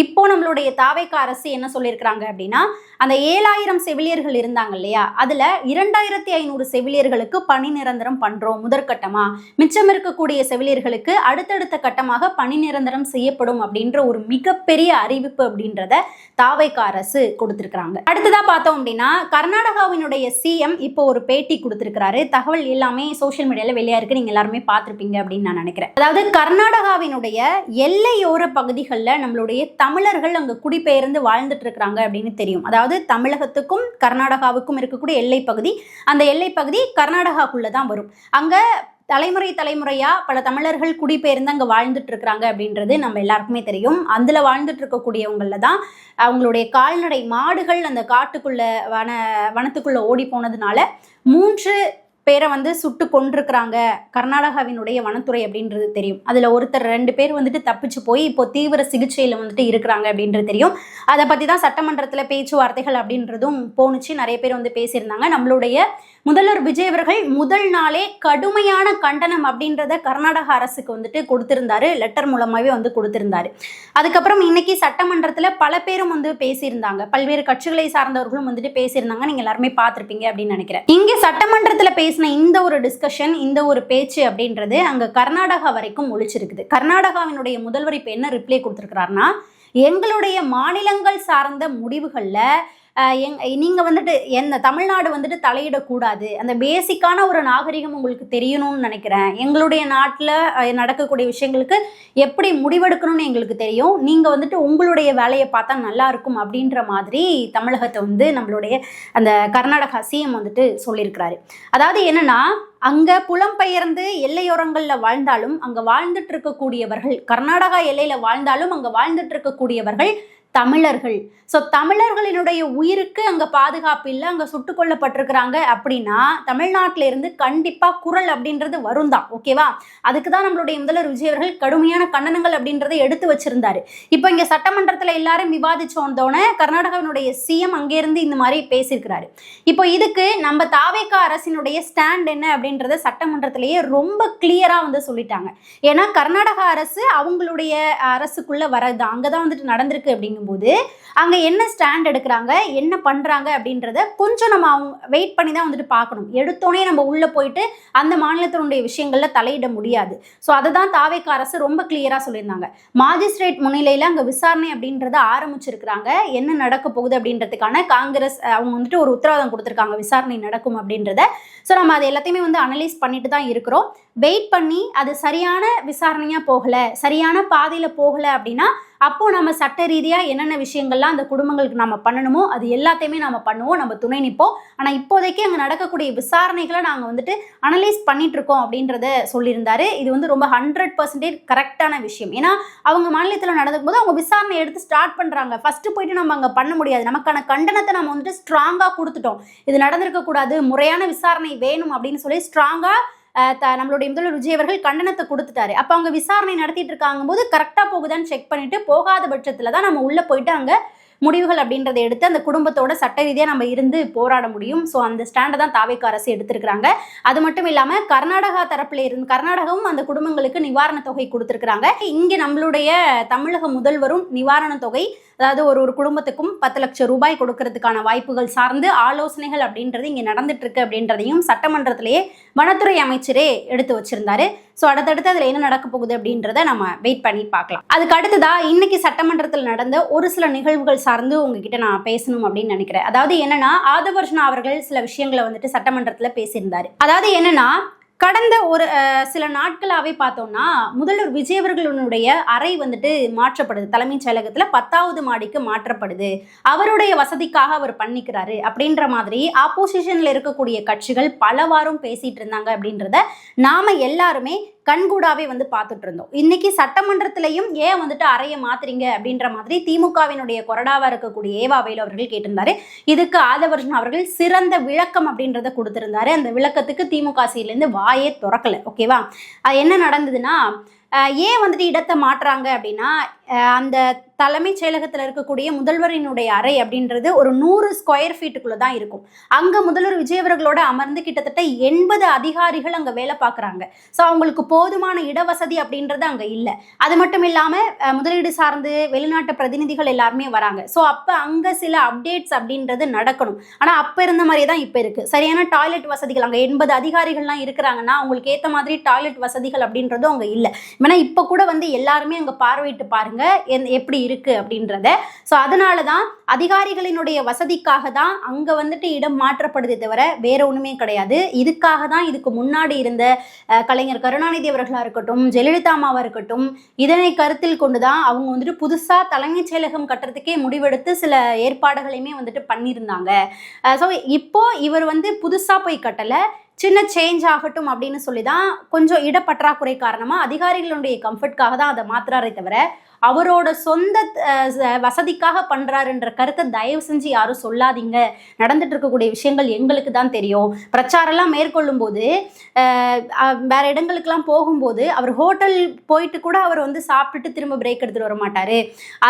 இப்போ நம்மளுடைய தாவேக்கா அரசு என்ன சொல்லியிருக்கிறாங்க அப்படின்னா, அந்த 7000 செவிலியர்கள் இருந்தாங்க இல்லையா, அதில் 2500 செவிலியர்களுக்கு பணி நிரந்தரம் பண்ணுறோம் முதற்கட்டமாக. மிச்சம் இருக்கக்கூடிய செவிலியர்களுக்கு அடுத்தடுத்த கட்டமாக பணி நிரந்தரம் செய்யப்படும் அப்படின்ற ஒரு மிகப்பெரிய அறிவிப்பு அப்படின்றத தாவேக்கா அரசு கொடுத்துருக்குறாங்க. அடுத்ததாக பார்த்தோம் அப்படின்னா, கர்நாடகாவினுடைய சிஎம் இப்போ ஒரு பேட்டி கொடுத்திருக்கிறாரு. தகவல் எல்லாமே சோசியல் மீடியால வெளியா இருக்கு, நீங்க எல்லாருமே பார்த்திருப்பீங்க அப்படின்னு நான் நினைக்கிறேன். அதாவது கர்நாடகாவினுடைய எல்லையோர பகுதிகளில் நம்மளுடைய தமிழர்கள் அங்க குடிபெயர்ந்து வாழ்ந்துட்டு இருக்கிறாங்க அப்படின்னு தெரியும். அதாவது தமிழகத்துக்கும் கர்நாடகாவுக்கும் இருக்கக்கூடிய எல்லை பகுதி, அந்த எல்லை பகுதி கர்நாடகாக்குள்ள தான் வரும். அங்க தலைமுறையா பல தமிழர்கள் குடிபெயர்ந்து அங்கே வாழ்ந்துட்டு இருக்கிறாங்க அப்படின்றது நம்ம எல்லாருக்குமே தெரியும். அதில் வாழ்ந்துட்டு இருக்கக்கூடியவங்கள தான் அவங்களுடைய கால்நடை மாடுகள் அந்த காட்டுக்குள்ள வனத்துக்குள்ள ஓடி போனதுனால 3 பேரை வந்து சுட்டு கொண்டிருக்கிறாங்க கர்நாடகாவினுடைய வனத்துறை அப்படின்றது தெரியும். அதில் ஒருத்தர் 2 பேர் வந்துட்டு தப்பிச்சு போய் இப்போ தீவிர சிகிச்சையில் வந்துட்டு இருக்கிறாங்க அப்படின்றது தெரியும். அதை பற்றி தான் சட்டமன்றத்தில் பேச்சுவார்த்தைகள் அப்படின்றதும் போணுச்சு. நிறைய பேர் வந்து பேசியிருந்தாங்க. நம்மளுடைய முதல்வர் விஜய் அவர்கள் முதல் நாளே கடுமையான கண்டனம் அப்படின்றத கர்நாடக அரசுக்கு வந்துட்டு கொடுத்திருந்தாரு. லெட்டர் மூலமாகவே வந்து கொடுத்திருந்தாரு. அதுக்கப்புறம் இன்னைக்கு சட்டமன்றத்தில் பல பேரும் வந்து பேசியிருந்தாங்க. பல்வேறு கட்சிகளை சார்ந்தவர்களும் வந்துட்டு பேசியிருந்தாங்க. நீங்கள் எல்லாருமே பார்த்துருப்பீங்க அப்படின்னு நினைக்கிறேன். இங்கே சட்டமன்றத்தில் பேசின இந்த ஒரு டிஸ்கஷன், இந்த ஒரு பேச்சு அப்படின்றது அங்கே கர்நாடகா வரைக்கும் ஒழிச்சிருக்குது. கர்நாடகாவினுடைய முதல்வர் இப்போ என்ன ரிப்ளை கொடுத்துருக்கிறாருன்னா, எங்களுடைய மாநிலங்கள் சார்ந்த முடிவுகளில் நீங்கள் வந்துட்டு தமிழ்நாடு வந்துட்டு தலையிடக்கூடாது, அந்த பேசிக்கான ஒரு நாகரிகம் உங்களுக்கு தெரியணும்னு நினைக்கிறேன், எங்களுடைய நாட்டில் நடக்கக்கூடிய விஷயங்களுக்கு எப்படி முடிவெடுக்கணும்னு எங்களுக்கு தெரியும், நீங்கள் வந்துட்டு உங்களுடைய வேலையை பார்த்தா நல்லா இருக்கும் அப்படின்ற மாதிரி தமிழகத்தை வந்து நம்மளுடைய அந்த கர்நாடகா சிஎம் வந்துட்டு சொல்லியிருக்கிறாரு. அதாவது என்னன்னா, அங்கே புலம்பெயர்ந்து எல்லையோரங்களில் வாழ்ந்தாலும் அங்கே வாழ்ந்துட்டு இருக்கக்கூடியவர்கள், கர்நாடகா எல்லையில் வாழ்ந்தாலும் அங்கே வாழ்ந்துட்டு இருக்கக்கூடியவர்கள் தமிழர்கள். ஸோ தமிழர்களினுடைய உயிருக்கு அங்கே பாதுகாப்பு இல்லை, அங்கே சுட்டுக் கொல்லப்பட்டிருக்கிறாங்க அப்படின்னா தமிழ்நாட்டில இருந்து கண்டிப்பாக குரல் அப்படின்றது வரும் தான். ஓகேவா? அதுக்கு தான் நம்மளுடைய முதல்வர் விஜய் அவர்கள் கடுமையான கண்டனங்கள் அப்படின்றத எடுத்து வச்சிருந்தாரு. இப்போ இங்கே சட்டமன்றத்தில் எல்லாரும் விவாதிச்சு வந்தோடனே கர்நாடகாவினுடைய சிஎம் அங்கேருந்து இந்த மாதிரி பேசியிருக்கிறாரு. இப்போ இதுக்கு நம்ம தாவேகா அரசினுடைய ஸ்டாண்ட் என்ன அப்படின்றத சட்டமன்றத்திலேயே ரொம்ப கிளியராக வந்து சொல்லிட்டாங்க. ஏன்னா கர்நாடகா அரசு அவங்களுடைய அரசுக்குள்ள வரது அங்கே தான் வந்துட்டு நடந்திருக்கு. அப்படிங்கும்போது அங்கே என்ன ஸ்டாண்ட் எடுக்கிறாங்க, என்ன பண்ணுறாங்க அப்படின்றத கொஞ்சம் நம்ம அவங்க வெயிட் பண்ணி தான் வந்துட்டு பார்க்கணும். எடுத்தோடனே நம்ம உள்ளே போயிட்டு அந்த மாநிலத்தினுடைய விஷயங்களில் தலையிட முடியாது. ஸோ அதை தான் தாவேகா அரசு ரொம்ப கிளியராக சொல்லியிருந்தாங்க. மாஜிஸ்ட்ரேட் முன்னிலையில் அங்கே விசாரணை அப்படின்றத ஆரம்பிச்சிருக்கிறாங்க. என்ன நடக்க போகுது அப்படின்றதுக்கான காங்கிரஸ் அவங்க வந்துட்டு ஒரு உத்தரவாதம் கொடுத்துருக்காங்க, விசாரணை நடக்கும் அப்படின்றத. ஸோ நம்ம அதை எல்லாத்தையுமே வந்து அனலைஸ் பண்ணிட்டு தான் இருக்கிறோம். வெயிட் பண்ணி அது சரியான விசாரணையாக போகலை, சரியான பாதையில் போகலை அப்படின்னா அப்போ நம்ம சட்ட ரீதியாக என்னென்ன விஷயங்கள்லாம் அந்த குடும்பங்களுக்கு நம்ம பண்ணணுமோ அது எல்லாத்தையுமே நம்ம பண்ணுவோம், நம்ம துணை நிற்போம். ஆனால் இப்போதைக்கு அங்கே நடக்கக்கூடிய விசாரணைகளை நாங்கள் வந்துட்டு அனலைஸ் பண்ணிட்டு இருக்கோம் அப்படின்றத சொல்லியிருந்தாரு. இது வந்து ரொம்ப 100% கரெக்டான விஷயம். ஏன்னா அவங்க மாநிலத்தில் நடக்கும் போது அவங்க விசாரணை எடுத்து ஸ்டார்ட் பண்ணுறாங்க. ஃபர்ஸ்ட் போயிட்டு நம்ம அங்கே பண்ண முடியாது. நமக்கான கண்டனத்தை நம்ம வந்துட்டு ஸ்ட்ராங்காக கொடுத்துட்டோம், இது நடந்திருக்கக்கூடாது, முறையான விசாரணை வேணும் அப்படின்னு சொல்லி ஸ்ட்ராங்காக நம்மளுடைய முதல்வர் விஜய் அவர்கள் கண்டனத்தை கொடுத்துட்டாரு. அப்போ அவங்க விசாரணை நடத்திட்டு இருக்காங்க போது கரெக்டாக போகுதான்னு செக் பண்ணிட்டு போகாத பட்சத்தில் தான் நம்ம உள்ளே போயிட்டு அங்கே முடிவுகள் அப்படின்றத எடுத்து அந்த குடும்பத்தோட சட்ட ரீதியாக நம்ம இருந்து போராட முடியும். ஸோ அந்த ஸ்டாண்டை தான் தாவேகா அரசு எடுத்திருக்கிறாங்க. அது மட்டும் இல்லாமல் கர்நாடகா தரப்புல இருந்து கர்நாடகாவும் அந்த குடும்பங்களுக்கு நிவாரண தொகை கொடுத்துருக்குறாங்க. இங்கே நம்மளுடைய தமிழக முதல்வரும் நிவாரண தொகை, அதாவது ஒரு குடும்பத்துக்கும் 10 லட்சம் ரூபாய் கொடுக்கறதுக்கான வாய்ப்புகள் சார்ந்து ஆலோசனைகள் அப்படின்றது இங்கே நடந்துட்டு இருக்கு அப்படின்றதையும் சட்டமன்றத்திலேயே வனத்துறை அமைச்சரே எடுத்து வச்சிருந்தாரு. ஸோ அடுத்தடுத்து அதில் என்ன நடக்க போகுது அப்படின்றத நம்ம வெயிட் பண்ணி பார்க்கலாம். அதுக்கு அடுத்ததா இன்னைக்கு சட்டமன்றத்தில் நடந்த ஒரு சில நிகழ்வுகள் சார்ந்து உங்ககிட்ட நான் பேசணும் அப்படின்னு நினைக்கிறேன். அதாவது என்னன்னா, ஆதவர்ஜுனா அவர்கள் சில விஷயங்களை வந்துட்டு சட்டமன்றத்தில் பேசியிருந்தாரு. அதாவது என்னன்னா, கடந்த ஒரு சில நாட்களாகவே பார்த்தோம்னா முதல்வர் விஜய் அவர்களுடைய அறை வந்துட்டு மாற்றப்படுது, தலைமைச் செயலகத்தில் 10வது மாடிக்கு மாற்றப்படுது, அவருடைய வசதிக்காக அவர் பண்ணிக்கிறாரு அப்படின்ற மாதிரி ஆப்போசிஷனில் இருக்கக்கூடிய கட்சிகள் பலவாறும் பேசிட்டு இருந்தாங்க அப்படின்றத நாம எல்லாருமே கண்கூடாவே வந்து பார்த்துட்டு இருந்தோம். இன்னைக்கு சட்டமன்றத்திலையும் ஏன் வந்துட்டு அறைய மாத்துறீங்க அப்படின்ற மாதிரி திமுகவினுடைய கொறடாவா இருக்கக்கூடிய ஏவா வேலு அவர்கள் கேட்டிருந்தாரு. இதுக்கு ஆதவர்ஜுனா அவர்கள் சிறந்த விளக்கம் அப்படின்றத கொடுத்திருந்தாரு. அந்த விளக்கத்துக்கு திமுக சைட்லேருந்து வாயே திறக்கல. ஓகேவா? அது என்ன நடந்ததுன்னா, ஏன் வந்துட்டு இடத்தை மாற்றுறாங்க அப்படின்னா, அந்த தலைமைச் செயலகத்தில் இருக்கக்கூடிய முதல்வரினுடைய அறை அப்படின்றது ஒரு 100 ஸ்கொயர் ஃபீட்டுக்குள்ள தான் இருக்கும். அங்கே முதல்வர் விஜய் அவர்களோட அமர்ந்து கிட்டத்தட்ட 80 அதிகாரிகள் அங்கே வேலை பார்க்குறாங்க. ஸோ அவங்களுக்கு போதுமான இடவசதி அப்படின்றது அங்கே இல்லை. அது மட்டும் இல்லாமல் முதலீடு சார்ந்து வெளிநாட்டு பிரதிநிதிகள் எல்லாருமே வராங்க. ஸோ அப்போ அங்கே சில அப்டேட்ஸ் அப்படின்றது நடக்கணும். ஆனால் அப்போ இருந்த மாதிரியே தான் இப்போ இருக்குது. சரியான டாய்லெட் வசதிகள், அங்கே 80 அதிகாரிகள்லாம் இருக்கிறாங்கன்னா அவங்களுக்கு ஏற்ற மாதிரி டாய்லெட் வசதிகள் அப்படின்றதும் அங்கே இல்லை. ஏன்னா இப்போ கூட வந்து எல்லாருமே அங்கே பார்வையிட்டு பாருங்க எப்படி இருக்கு அப்படின்றத. ஸோ அதனால தான் அதிகாரிகளினுடைய வசதிக்காக தான் அங்கே வந்துட்டு இடம் மாற்றப்படுதே தவிர வேற ஒன்றுமே கிடையாது. இதுக்காக தான் இதுக்கு முன்னாடி இருந்த கலைஞர் கருணாநிதி அவர்களாக இருக்கட்டும், ஜெயலலிதா அம்மாவாக இருக்கட்டும், இதனை கருத்தில் கொண்டு தான் அவங்க வந்துட்டு புதுசாக தலைமைச் செயலகம் கட்டுறதுக்கே முடிவெடுத்து சில ஏற்பாடுகளையுமே வந்துட்டு பண்ணியிருந்தாங்க. ஸோ இப்போ இவர் வந்து புதுசாக போய் கட்டலை, சின்ன சேஞ்ச் ஆகட்டும் அப்படின்னு சொல்லி தான் கொஞ்சம் இடப்பற்றாக்குறை காரணமாக அதிகாரிகளுடைய கம்ஃபர்ட்காக தான் அதை மாத்துறாரே தவிர அவரோட சொந்த வசதிக்காக பண்ணுறாருன்ற கருத்தை தயவு செஞ்சு யாரும் சொல்லாதீங்க. நடந்துட்டு இருக்கக்கூடிய விஷயங்கள் எங்களுக்கு தான் தெரியும். பிரச்சாரம்லாம் மேற்கொள்ளும் போது வேற இடங்களுக்கெல்லாம் போகும்போது அவர் ஹோட்டல் போயிட்டு கூட அவர் வந்து சாப்பிட்டுட்டு திரும்ப பிரேக் எடுத்துகிட்டு வர மாட்டார்.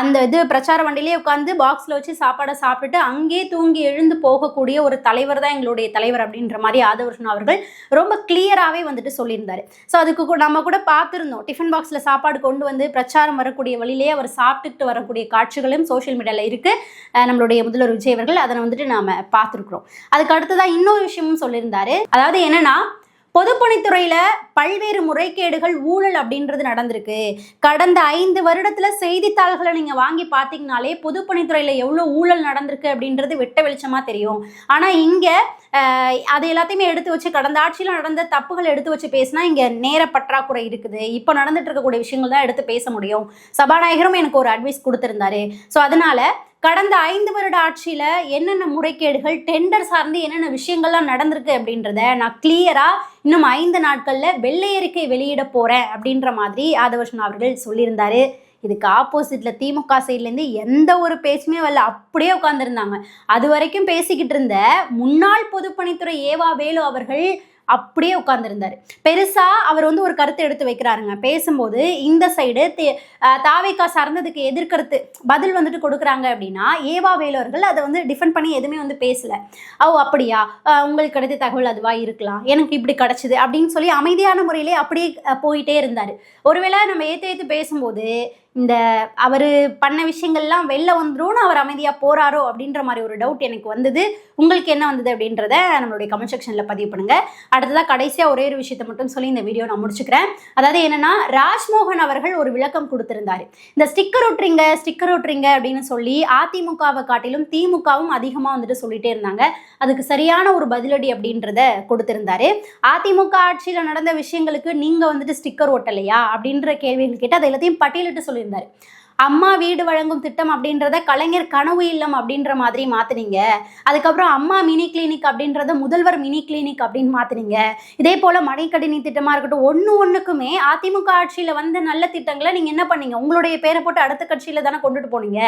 அந்த பிரச்சார வண்டியிலே உட்காந்து பாக்ஸில் வச்சு சாப்பாடை சாப்பிட்டுட்டு அங்கேயே தூங்கி எழுந்து போகக்கூடிய ஒரு தலைவர் தான் எங்களுடைய தலைவர் அப்படின்ற மாதிரி ஆதவர்ஜுனா அவர்கள் ரொம்ப கிளியராகவே வந்துட்டு சொல்லியிருந்தாரு. ஸோ அதுக்கு நம்ம கூட பார்த்துருந்தோம். டிஃபன் பாக்ஸில் சாப்பாடு கொண்டு வந்து பிரச்சாரம் வரக்கூடிய வழியிலே அவர் சாப்பிட்டுட்டு வரக்கூடிய காட்சிகளும் சோஷியல் மீடியாவில் இருக்குது. நம்மளுடைய முதல்வர் விஜய் அவர்கள் அதனை வந்துட்டு நாம பார்த்துருக்குறோம். அதுக்கு அடுத்ததான் இன்னொரு விஷயமும் சொல்லியிருந்தாரு. அதாவது என்னன்னா, பொதுப்பணித்துறையில பல்வேறு முறைகேடுகள், ஊழல் அப்படின்றது நடந்திருக்கு. கடந்த 5 வருடத்துல செய்தித்தாள்களை நீங்க வாங்கி பார்த்தீங்கனாலே பொதுப்பணித்துறையில எவ்வளோ ஊழல் நடந்திருக்கு அப்படின்றது வெட்ட வெளிச்சமா தெரியும். ஆனா இங்க அது எல்லாத்தையுமே எடுத்து வச்சு கடந்த ஆட்சியில் நடந்த தப்புகள் எடுத்து வச்சு பேசினா இங்க நேர பற்றாக்குறை இருக்குது. இப்போ நடந்துட்டு இருக்கக்கூடிய விஷயங்கள் தான் எடுத்து பேச முடியும். சபாநாயகரும் எனக்கு ஒரு அட்வைஸ் கொடுத்திருந்தாரு. ஸோ அதனால கடந்த 5 வருட ஆட்சியில என்னென்ன முறைகேடுகள், டெண்டர் சார்ந்து என்னென்ன விஷயங்கள்லாம் நடந்திருக்கு அப்படின்றத நான் கிளியரா இன்னும் 5 நாட்கள்ல வெள்ளை அறிக்கை வெளியிட போறேன் அப்படின்ற மாதிரி ஆதவர்ஷன் அவர்கள் சொல்லியிருந்தாரு. இதுக்கு ஆப்போசிட்ல திமுக சைட்லேருந்து எந்த ஒரு பேச்சுமே வரல, அப்படியே உட்காந்துருந்தாங்க. அது வரைக்கும் பேசிக்கிட்டு இருந்த முன்னாள் பொதுப்பணித்துறை ஏவா வேலு அவர்கள் அப்படியே உட்கார்ந்துருந்தாரு. பெருசா அவர் ஒரு கருத்தை எடுத்து வைக்கிறாருங்க. பேசும்போது இந்த சைடு தாவேகா சார்ந்ததுக்கு எதிர்கருத்து பதில் கொடுக்குறாங்க அப்படின்னா ஏவா வேலு அவர்கள் அதை டிஃபெண்ட் பண்ணி எதுவுமே பேசல. அப்படியா, உங்களுக்கு கிடைத்த தகவல் அதுவா இருக்கலாம், எனக்கு இப்படி கிடைச்சது அப்படின்னு சொல்லி அமைதியான முறையிலே அப்படியே போயிட்டே இருந்தாரு. ஒருவேளை நம்ம ஏத்து பேசும்போது இந்த அவர் பண்ண விஷயங்கள்லாம் வெளில வந்துடும், அவர் அமைதியாக போறாரோ அப்படின்ற மாதிரி ஒரு டவுட் எனக்கு வந்தது. உங்களுக்கு என்ன வந்தது அப்படின்றத நம்மளுடைய கமெண்ட் செக்ஷனில் பதிவு பண்ணுங்க. அடுத்ததாக கடைசியாக ஒரே ஒரு விஷயத்தை மட்டும் சொல்லி இந்த வீடியோ நான் முடிச்சுக்கிறேன். அதாவது என்னன்னா, ராஜ்மோகன் அவர்கள் ஒரு விளக்கம் கொடுத்திருந்தாரு. இந்த ஸ்டிக்கர் ஒட்டுறீங்க அப்படின்னு சொல்லி அதிமுகவை காட்டிலும் திமுகவும் அதிகமாக சொல்லிட்டே இருந்தாங்க. அதுக்கு சரியான ஒரு பதிலடி அப்படின்றத கொடுத்திருந்தாரு. அதிமுக ஆட்சியில் நடந்த விஷயங்களுக்கு நீங்க ஸ்டிக்கர் ஒட்டலையா அப்படின்ற கேள்விகள் கேட்டு அதை எல்லாத்தையும் பட்டியலிட்டு சொல்லி இருந்தாரு. அம்மா வீடு வழங்கும் திட்டம் அப்படின்றத கலைஞர் கனவு இல்லம் அப்படின்ற மாதிரி மாத்தினீங்க. அதுக்கப்புறம் அம்மா மினி கிளினிக் அப்படின்றத முதல்வர் மினி கிளினிக் அப்படின்னு மாத்தினீங்க. இதே போல மடிக்கணினி திட்டமா இருக்கட்டும், ஒண்ணுக்குமே அதிமுக ஆட்சியில வந்த நல்ல திட்டங்களை நீங்க என்ன பண்ணீங்க, உங்களுடைய பேரை போட்டு அடுத்த கட்சியில தானே கொண்டுட்டு போனீங்க.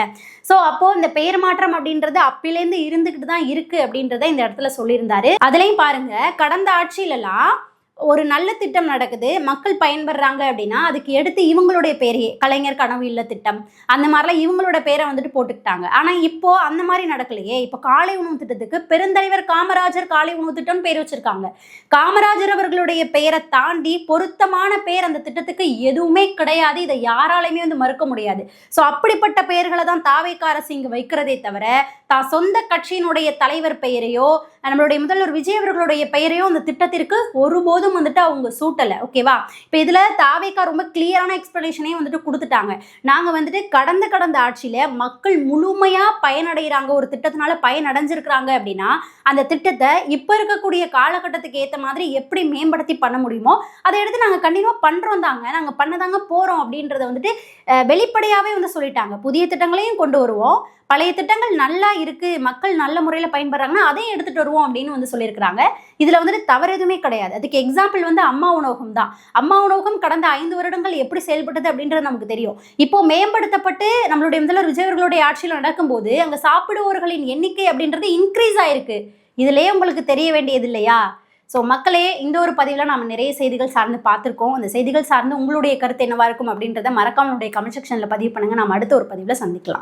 ஸோ அப்போ இந்த பெயர் மாற்றம் அப்படின்றது அப்பிலேருந்து இருந்துகிட்டு தான் இருக்கு அப்படின்றத இந்த இடத்துல சொல்லியிருந்தாரு. அதுலயும் பாருங்க, கடந்த ஆட்சியிலலாம் ஒரு நல்ல திட்டம் நடக்குது, மக்கள் பயன்படுறாங்க அப்படின்னா அதுக்கு எடுத்து இவங்களுடைய பேரையே கலைஞர் கனவு இல்ல திட்டம் அந்த மாதிரிலாம் இவங்களோட பேரை போட்டுக்கிட்டாங்க. ஆனால் இப்போ அந்த மாதிரி நடக்கலையே. இப்போ காலை உணவு திட்டத்துக்கு பெருந்தலைவர் காமராஜர் காலை உணவு திட்டம் பேர் வச்சிருக்காங்க. காமராஜர் அவர்களுடைய பெயரை தாண்டி பொருத்தமான பேர் அந்த திட்டத்துக்கு எதுவுமே கிடையாது. இதை யாராலையுமே மறுக்க முடியாது. ஸோ அப்படிப்பட்ட பெயர்களை தான் தாவேகா அரசு இங்கு வைக்கிறதே தவிர தான் சொந்த கட்சியினுடைய தலைவர் பெயரையோ நம்மளுடைய முதல்வர் விஜய் அவர்களுடைய பெயரையோ அந்த திட்டத்திற்கு ஒருபோதும் அவங்க சூட்டல. ஓகேவா? இப்போ இதுல தாவேகா ரொம்ப கிளியரான எக்ஸ்பிளனேஷனே கொடுத்துட்டாங்க. நாங்க கடந்த ஆட்சியில மக்கள் முழுமையா பயனடைகிறாங்க, ஒரு திட்டத்தினால பயனடைஞ்சிருக்கிறாங்க அப்படின்னா அந்த திட்டத்தை இப்ப இருக்கக்கூடிய காலகட்டத்துக்கு ஏற்ற மாதிரி எப்படி மேம்படுத்தி பண்ண முடியுமோ அதை எடுத்து நாங்க கண்டிப்பா பண்றோம் தாங்க, நாங்க பண்ணதாங்க போறோம் அப்படின்றத வெளிப்படையாவே சொல்லிட்டாங்க. புதிய திட்டங்களையும் கொண்டு வருவோம், பழைய திட்டங்கள் நல்லா இருக்கு, மக்கள் நல்ல முறையில் பயன்படுறாங்கன்னா அதையும் எடுத்துட்டு வருவோம் அப்படின்னு சொல்லியிருக்கிறாங்க. இதுல தவறு எதுவுமே கிடையாது. அதுக்கு எக்ஸாம்பிள் அம்மா உணவகம் தான். அம்மா உணவகம் கடந்த 5 வருடங்கள் எப்படி செயல்பட்டது அப்படின்றது நமக்கு தெரியும். இப்போ மேம்படுத்தப்பட்டு நம்மளுடைய முதல்வர் விஜய் அவர்களுடைய ஆட்சியில் நடக்கும்போது அங்க சாப்பிடுவோர்களின் எண்ணிக்கை அப்படின்றது இன்க்ரீஸ் ஆயிருக்கு. இதுலயே உங்களுக்கு தெரிய வேண்டியது இல்லையா? ஸோ மக்களே, இந்த ஒரு பதிவில் நாம் நிறைய செய்திகள் சார்ந்து பார்த்துருக்கோம். அந்த செய்திகள் சார்ந்து உங்களுடைய கருத்து என்னவா இருக்கும் அப்படின்றத மறக்காம கமெண்ட் செக்ஷனில் பதிவு பண்ணுங்க. நாம் அடுத்த ஒரு பதிவில் சந்திக்கலாம்.